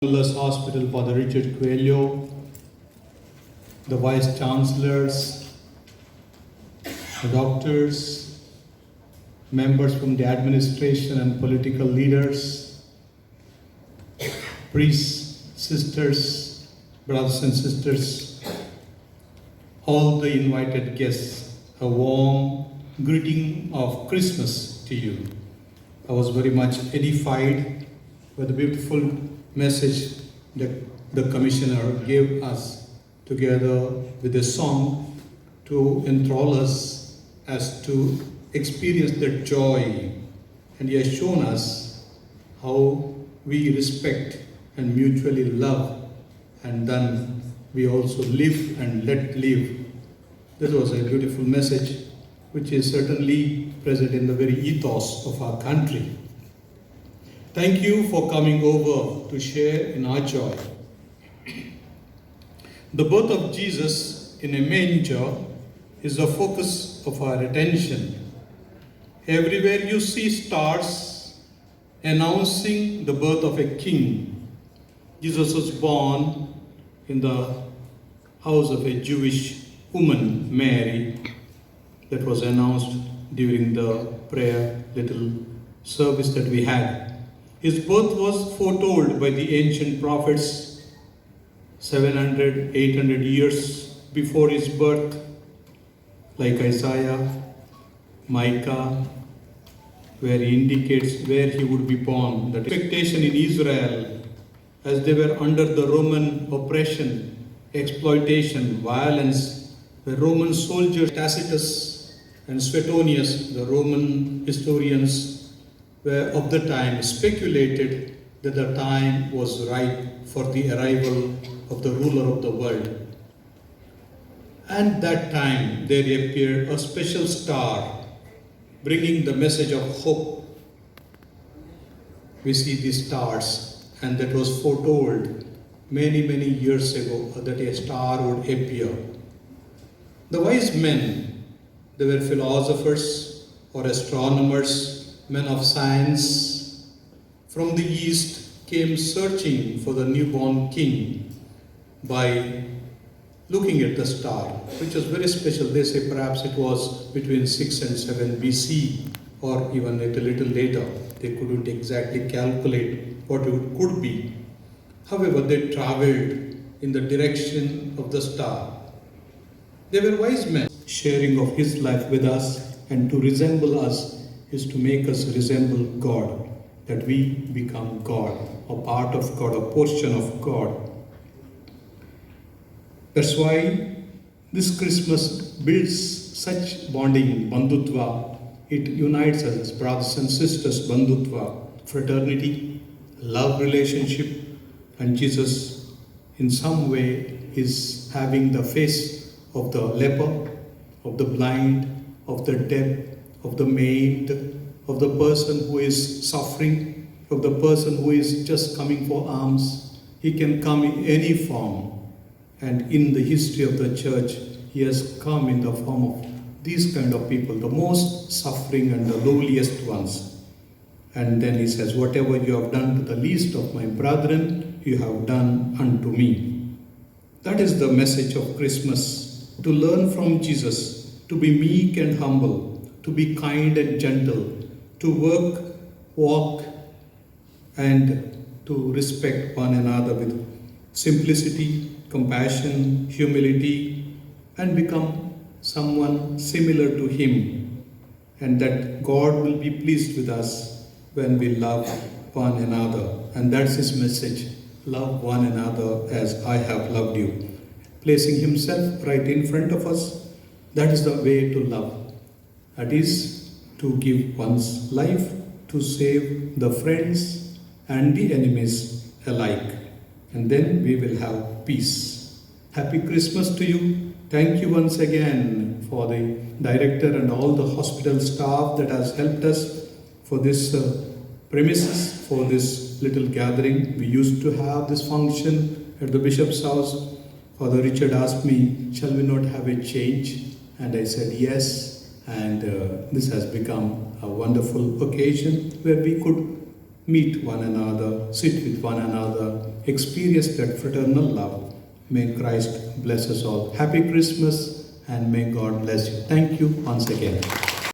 Children's Hospital, Father Richard Coelho, the Vice Chancellors, the doctors, members from the administration and political leaders, priests, sisters, brothers and sisters, all the invited guests, a warm greeting of Christmas to you. I was very much edified by the beautiful message that the Commissioner gave us together with a song to enthrall us as to experience that joy. And he has shown us how we respect and mutually love, and then we also live and let live. This was a beautiful message which is certainly present in the very ethos of our country. Thank you for coming over to share in our joy. The birth of Jesus in a manger is the focus of our attention. Everywhere you see stars announcing the birth of a king. Jesus was born in the house of a Jewish woman, Mary, that was announced during the prayer little service that we had. His birth was foretold by the ancient prophets 700, 800 years before his birth, like Isaiah, Micah, where he indicates where he would be born. The expectation in Israel, as they were under the Roman oppression, exploitation, violence, the Roman soldiers, Tacitus and Suetonius, the Roman historians, were of the time speculated that the time was ripe for the arrival of the ruler of the world. And that time there appeared a special star bringing the message of hope. We see these stars, and that was foretold many, many years ago that a star would appear. The wise men, they were philosophers or astronomers, men of science from the east, came searching for the newborn king by looking at the star, which was very special. They say perhaps it was between 6 and 7 BC or even a little later. They couldn't exactly calculate what it could be. However, they traveled in the direction of the star. They were wise men. Sharing of his life with us and to resemble us is to make us resemble God, that we become God, a part of God, a portion of God. That's why this Christmas builds such bonding, bandhutva. It unites us as brothers and sisters, bandhutva, fraternity, love relationship, and Jesus in some way is having the face of the leper, of the blind, of the deaf, of the maimed, of the person who is suffering, of the person who is just coming for alms. He can come in any form. And in the history of the church, he has come in the form of these kind of people, the most suffering and the lowliest ones. And then he says, whatever you have done to the least of my brethren, you have done unto me. That is the message of Christmas, to learn from Jesus, to be meek and humble, to be kind and gentle, to work, walk, and to respect one another with simplicity, compassion, humility, and become someone similar to him. And that God will be pleased with us when we love one another. And that's his message, love one another as I have loved you. Placing himself right in front of us, that is the way to love. That is to give one's life to save the friends and the enemies alike. And then we will have peace. Happy Christmas to you. Thank you once again for the director and all the hospital staff that has helped us for this premises, for this little gathering. We used to have this function at the bishop's house. Father Richard asked me, shall we not have a change? And I said yes. And this has become a wonderful occasion where we could meet one another, sit with one another, experienced that fraternal love. May Christ bless us all. Happy Christmas and may God bless you. Thank you once again.